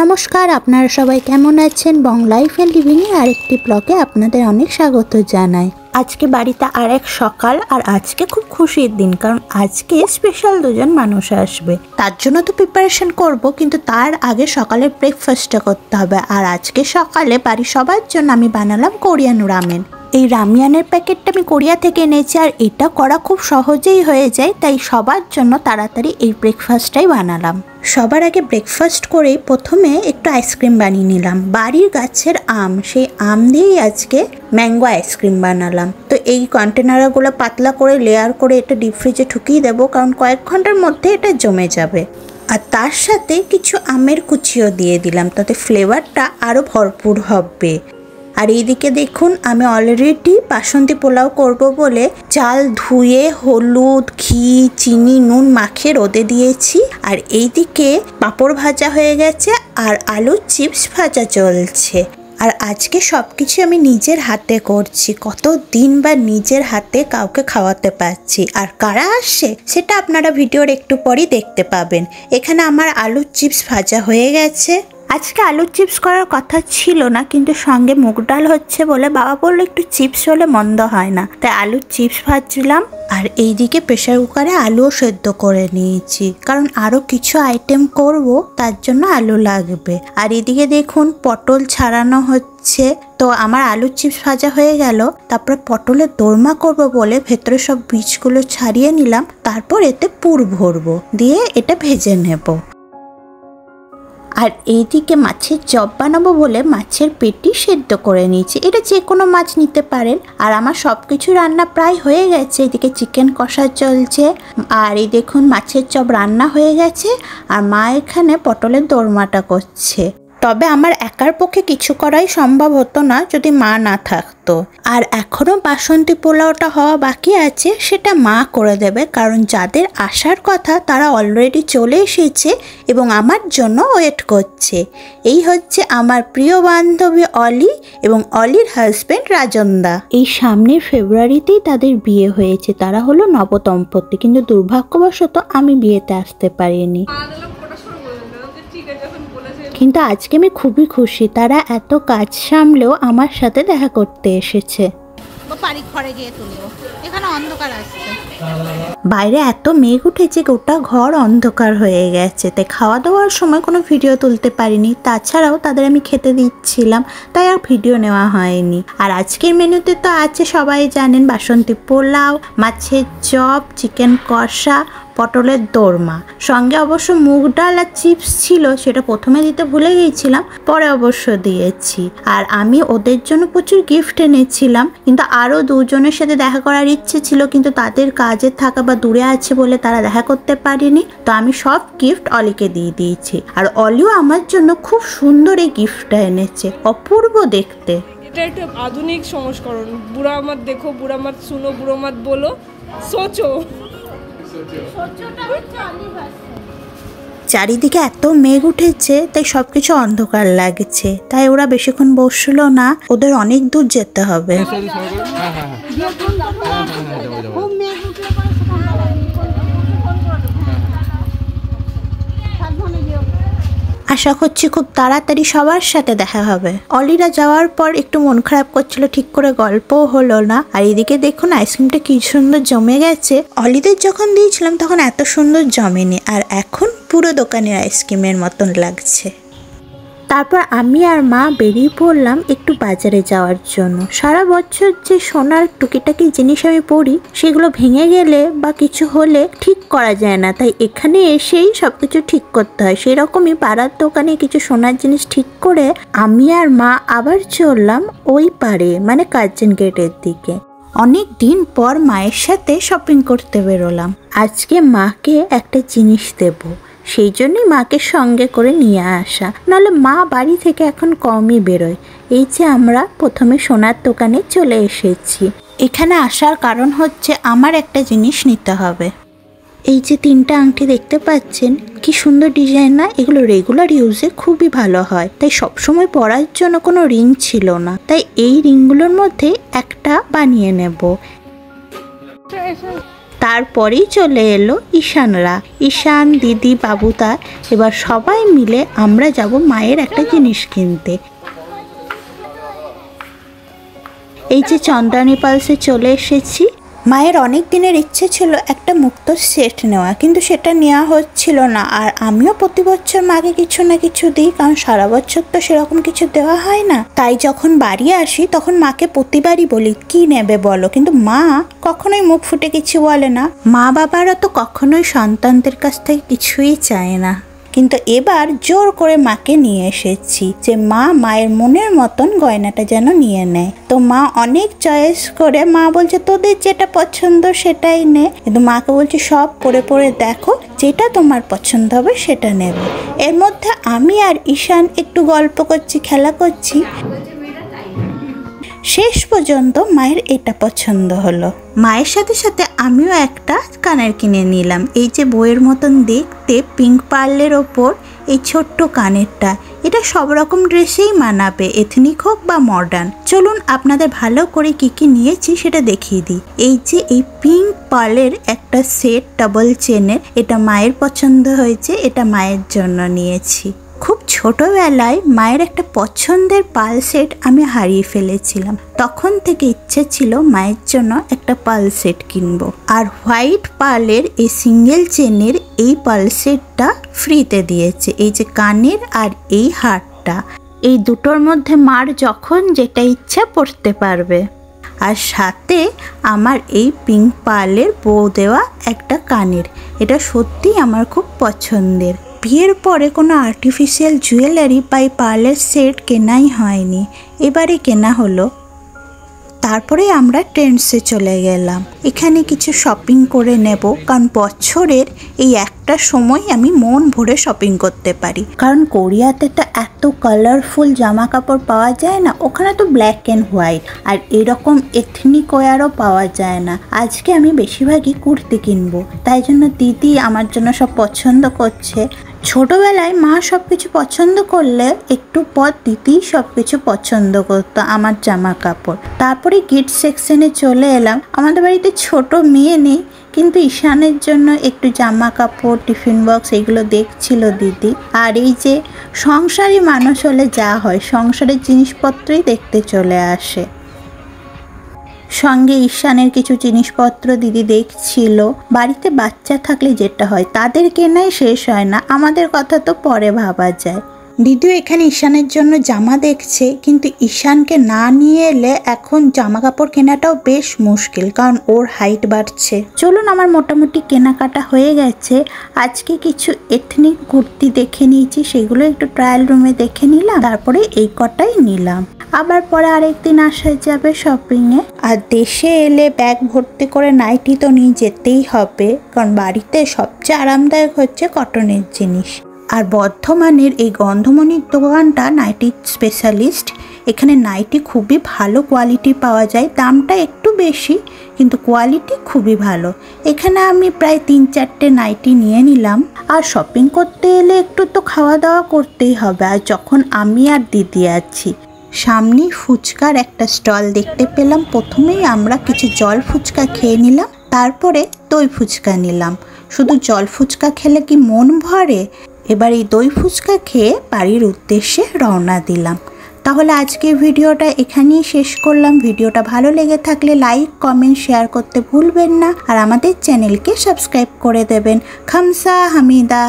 নমস্কার, আপনারা সবাই কেমন আছেন? বং লাইফ এন্ড লিভিং এর আরেকটি ব্লগে আপনাদের অনেক স্বাগত জানাই। আজকে বাড়িতে আরেক সকাল, আর আজকে খুব খুশির দিন, কারণ আজকে স্পেশাল দুজন মানুষ আসবে। তার জন্য তো প্রিপারেশন করব, কিন্তু তার আগে সকালের ব্রেকফাস্টটা করতে হবে। আর আজকে সকালে বাড়ির সবার জন্য আমি বানালাম কোরিয়ান রামেন। এই রামিয়ানের প্যাকেটটা আমি কোরিয়া থেকে এনেছি, আর এটা করা খুব সহজেই হয়ে যায়, তাই সবার জন্য তাড়াতাড়ি এই ব্রেকফাস্টটাই বানালাম। সবার আগে ব্রেকফাস্ট করেই প্রথমে একটু আইসক্রিম বানিয়ে নিলাম। বাড়ির গাছের আম, সেই আম দিয়েই আজকে ম্যাঙ্গো আইসক্রিম বানালাম। তো এই কন্টেনারগুলো পাতলা করে লেয়ার করে এটা ডিপ ফ্রিজে ঢুকিয়ে দেবো, কারণ কয়েক ঘন্টার মধ্যে এটা জমে যাবে। আর তার সাথে কিছু আমের কুচিও দিয়ে দিলাম, তাতে ফ্লেভারটা আরও ভরপুর হবে। আর এইদিকে দেখুন, আমি অলরেডি বাসন্তী পোলাও করব বলে চাল ধুয়ে হলুদ, ঘি, চিনি, নুন মাখিয়ে রোদে দিয়েছি। আর এইদিকে পাঁপড় ভাজা হয়ে গেছে, আর আলুর চিপস ভাজা চলছে। আর আজকে সব কিছু আমি নিজের হাতে করছি। কতদিন বা নিজের হাতে কাউকে খাওয়াতে পারছি। আর কারা আসছে সেটা আপনারা ভিডিওর একটু পরেই দেখতে পাবেন। এখানে আমার আলুর চিপস ভাজা হয়ে গেছে। আজকে আলুর চিপস করার কথা ছিল না, কিন্তু সঙ্গে মুগ ডাল হচ্ছে বলে বাবা বললো একটু চিপস হলে মন্দ হয় না, তাই আলুর চিপস ভাজছিলাম। আর এইদিকে প্রেশার কুকারে আলুও সেদ্ধ করে নিয়েছি, কারণ আরও কিছু আইটেম করব, তার জন্য আলু লাগবে। আর এদিকে দেখুন পটল ছাড়ানো হচ্ছে। তো আমার আলুর চিপস ভাজা হয়ে গেল, তারপরে পটলের দোরমা করব বলে ভেতরে সব বীজগুলো ছাড়িয়ে নিলাম, তারপর এতে পুর ভরবো, দিয়ে এটা ভেজে নেব। আর এইদিকে মাছের চপ বানাবো বলে মাছের পেটি সেদ্ধ করে নিয়েছি। এটা যে কোনো মাছ নিতে পারেন। আর আমার সব কিছু রান্না প্রায় হয়ে গেছে। এদিকে চিকেন কষা চলছে, আর এই দেখুন মাছের চপ রান্না হয়ে গেছে, আর মা এখানে পটলের দোরমাটা করছে। তবে আমার একার পক্ষে কিছু করাই সম্ভব হতো না যদি মা না থাকতো। আর এখনও বাসন্তী পোলাওটা হওয়া বাকি আছে, সেটা মা করে দেবে, কারণ যাদের আসার কথা তারা অলরেডি চলে এসেছে এবং আমার জন্য ওয়েট করছে। এই হচ্ছে আমার প্রিয় বান্ধবী অলি এবং অলির হাজব্যান্ড রাজনদা। এই সামনের ফেব্রুয়ারিতেই তাদের বিয়ে হয়েছে। তারা হলো নবদম্পতি, কিন্তু দুর্ভাগ্যবশত আমি বিয়েতে আসতে পারিনি। কিন্তু আজকে আমি খুবই খুশি, তারা এত কাজ সামলেও আমার সাথে দেখা করতে এসেছে। বাইরে এত মেঘ উঠেছে, গোটা ঘর অন্ধকার হয়ে গেছে, তাই খাওয়া দাওয়ার সময় কোনো ভিডিও তুলতে পারিনি। তাছাড়াও তাদের আমি খেতে দিচ্ছিলাম, তাই আর ভিডিও নেওয়া হয়নি। আর আজকের মেনুতে তো আছে, সবাই জানেন, বাসন্তী পোলাও, মাছের চপ, চিকেন কষা, পটলের দোরমা, সঙ্গে অবশ্য মুগ ডাল আর চিপস ছিল, সেটা প্রথমে দিতে ভুলে গিয়েছিলাম, পরে অবশ্য দিয়েছি। আর আমি ওদের জন্য প্রচুর গিফট এনেছিলাম, কিন্তু আরও দুজনের সাথে দেখা করার ইচ্ছে ছিল, কিন্তু তাদের কাজে থাকা বা দূরে আছে বলে তারা দেখা করতে পারেনি। তো আমি সব গিফট অলিকে দিয়ে দিয়েছি। আর অলিও আমার জন্য খুব সুন্দর এই গিফটটা এনেছে, অপূর্ব দেখতে। এটা একটা আধুনিক সংস্করণ। বুড়া মত দেখো, বুড়া মত শুনো, বুড়ো মত বলো, সোচো। চারিদিকে এত মেঘ উঠেছে, তাই সবকিছু অন্ধকার লাগছে, তাই ওরা বেশিক্ষণ বসলো না, ওদের অনেক দূর যেতে হবে। আশা করছি খুব তাড়াতাড়ি সবার সাথে দেখা হবে। অলিরা যাওয়ার পর একটু মন খারাপ করছিল, ঠিক করে গল্পও হলো না। আর এদিকে দেখুন আইসক্রিমটা কি সুন্দর জমে গেছে। অলিদের যখন দিয়েছিলাম তখন এত সুন্দর জমেনি, আর এখন পুরো দোকানের আইসক্রিমের মতন লাগছে। তারপর আমি আর মা বেরিয়ে পড়লাম একটু বাজারে যাওয়ার জন্য। সারা বছর যে সোনার টুকিটাকি জিনিস আমি পরি, সেগুলো ভেঙে গেলে বা কিছু হলে ঠিক করা যায় না, তাই এখানে এসেই সবকিছু ঠিক করতে হয়। সেরকমই পাড়ার দোকানে কিছু সোনার জিনিস ঠিক করে আমি আর মা আবার চললাম ওই পারে, মানে কার্জন গেটের দিকে। অনেক দিন পর মায়ের সাথে শপিং করতে বেরোলাম। আজকে মাকে একটা জিনিস দেব, সেই জন্যই মাকে সঙ্গে করে নিয়ে আসা, নাহলে মা বাড়ি থেকে এখন কমই বেরোয়। এই যে আমরা প্রথমে সোনার দোকানে চলে এসেছি। এখানে আসার কারণ হচ্ছে আমার একটা জিনিস নিতে হবে। এই যে তিনটা আংটি দেখতে পাচ্ছেন, কি সুন্দর ডিজাইন না? এগুলো রেগুলার ইউজে খুবই ভালো হয়, তাই সবসময় পরার জন্য কোনো রিং ছিল না, তাই এই রিংগুলোর মধ্যে একটা বানিয়ে নেব। তারপরেই চলে এলো ঈশানরা। ঈশান, দিদি, বাবুদা, এবার সবাই মিলে আমরা যাব মায়ের একটা জিনিস কিনতে। এই যে চন্দ্রানী পালসে চলে এসেছি। মায়ের অনেক দিনের ইচ্ছে ছিল একটা মুক্তোর সেট নেওয়া, কিন্তু সেটা নেওয়া হচ্ছিল না। আর আমিও প্রতি বছর মাকে কিছু না কিছু দিই, কারণ সারা বছর তো সেরকম কিছু দেওয়া হয় না। তাই যখন বাড়ি আসি তখন মাকে প্রতিবারই বলি কি নেবে বলো, কিন্তু মা কখনোই মুখ ফুটে কিছু বলে না। মা বাবারা তো কখনোই সন্তানদের কাছ থেকে কিছুই চায় না, কিন্তু এবার জোর করে মাকে নিয়ে এসেছি যে মা মায়ের মনের মতন গয়নাটা যেন নিয়ে নেয়। তো মা অনেক চয়েস করে, মা বলছে তোদের যেটা পছন্দ সেটাই নে, কিন্তু মাকে বলছি সব পরে পরে দেখো, যেটা তোমার পছন্দ হবে সেটা নেবে। এর মধ্যে আমি আর ঈশান একটু গল্প করছি, খেলা করছি। শেষ পর্যন্ত মায়ের এটা পছন্দ হলো। মায়ের সাথে সাথে আমিও একটা কানের কিনে নিলাম। এই যে বইয়ের মতন দেখতে পিঙ্ক পার্লের ওপর এই ছোট্ট কানেরটা, এটা সব রকম ড্রেসেই মানাবে, এথনিক হোক বা মডার্ন। চলুন আপনাদের ভালো করে কি কি নিয়েছি সেটা দেখিয়ে দিই। এই যে এই পিঙ্ক পার্লের একটা সেট ডাবল চেনের, এটা মায়ের পছন্দ হয়েছে, এটা মায়ের জন্য নিয়েছি। খুব ছোটবেলায় মায়ের একটা পছন্দের পাল সেট আমি হারিয়ে ফেলেছিলাম, তখন থেকে ইচ্ছে ছিল মায়ের জন্য একটা পাল সেট কিনবো। আর হোয়াইট পার্লের এই সিঙ্গেল চেনের এই পাল সেটটা ফ্রিতে দিয়েছে, এই যে কানের আর এই হারটা, এই দুটোর মধ্যে মার যখন যেটা ইচ্ছা পড়তে পারবে। আর সাথে আমার এই পিঙ্ক পার্লের বউ দেওয়া একটা কানের, এটা সত্যি আমার খুব পছন্দের। বিয়ের পরে কোনো আর্টিফিশিয়াল জুয়েলারি বা পার্লের সেট কেনাই হয়নি, এবারে কেনা হলো। তারপরে আমরা ট্রেন্ডসে চলে গেলাম, এখানে কিছু শপিং করে নেব, কারণ বছরের এই একটা সময় আমি মন ভরে শপিং করতে পারি। কারণ কোরিয়াতে তো এত কালারফুল জামা কাপড় পাওয়া যায় না, ওখানে তো ব্ল্যাক অ্যান্ড হোয়াইট, আর এরকম এথনিক ওয়্যারও পাওয়া যায় না। আজকে আমি বেশিরভাগই কুর্তি কিনবো, তাই জন্য দিদি আমার জন্য সব পছন্দ করছে। ছোটবেলায় মা সব কিছু পছন্দ করলে একটু পর দিদি সব কিছু পছন্দ করতো আমার জামা কাপড়। তারপরে গিফট সেকশনে চলে এলাম। আমাদের বাড়িতে ছোট মেয়ে নেই, কিন্তু ঈশানের জন্য একটু জামা কাপড়, টিফিন বক্স এগুলো দেখছিল দিদি। আর এই যে সংসারী মানুষ হলে যা হয়, সংসারের জিনিসপত্রই দেখতে চলে আসে। সঙ্গে ঈশানের কিছু জিনিসপত্র দিদি দেখছিল। বাড়িতে বাচ্চা থাকলে যেটা হয়, তাদের কেনাই শেষ হয় না, আমাদের কথা তো পরে ভাবা যায়। দিদিও এখানে ঈশানের জন্য জামা দেখছে, কিন্তু ঈশানকে না নিয়ে এলে এখন জামা কাপড় কেনাটাও বেশ মুশকিল, কারণ ওর হাইট বাড়ছে। চলুন, আমার মোটামুটি কেনাকাটা হয়ে গেছে। আজকে কিছু এথনিক কুর্তি দেখে নিয়েছি, সেগুলো একটু ট্রায়াল রুমে দেখে নিলাম, তারপরে এই কটাই নিলাম। আবার পরে আরেকদিন আসা যাবে শপিংয়ে। আর দেশে এলে ব্যাগ ভর্তি করে নাইটি তো নিয়ে যেতেই হবে, কারণ বাড়িতে সবচেয়ে আরামদায়ক হচ্ছে কটনের জিনিস। আর বর্ধমানের এই গন্ধমণির দোকানটা নাইটি স্পেশালিস্ট, এখানে নাইটি খুবই ভালো কোয়ালিটি পাওয়া যায়, দামটা একটু বেশি কিন্তু কোয়ালিটি খুবই ভালো। এখানে আমি প্রায় 3-4টে নাইটি নিয়ে নিলাম। আর শপিং করতে এলে একটু তো খাওয়া দাওয়া করতেই হবে, আর যখন আমি আর দিদি আছি। সামনেই ফুচকার একটা স্টল দেখতে পেলাম, প্রথমেই আমরা কিছু জল ফুচকা খেয়ে নিলাম, তারপরে দই ফুচকা নিলাম। শুধু জল ফুচকা খেলে কি মন ভরে? এবার এই দই ফুচকা খেয়ে বাড়ির উদ্দেশ্যে রওনা দিলাম। তাহলে আজকের ভিডিওটা এখানেই শেষ করলাম। ভিডিওটা ভালো লেগে থাকলে লাইক, কমেন্ট, শেয়ার করতে ভুলবেন না, আর আমাদের চ্যানেলকে সাবস্ক্রাইব করে দেবেন। খামসা হামিদা।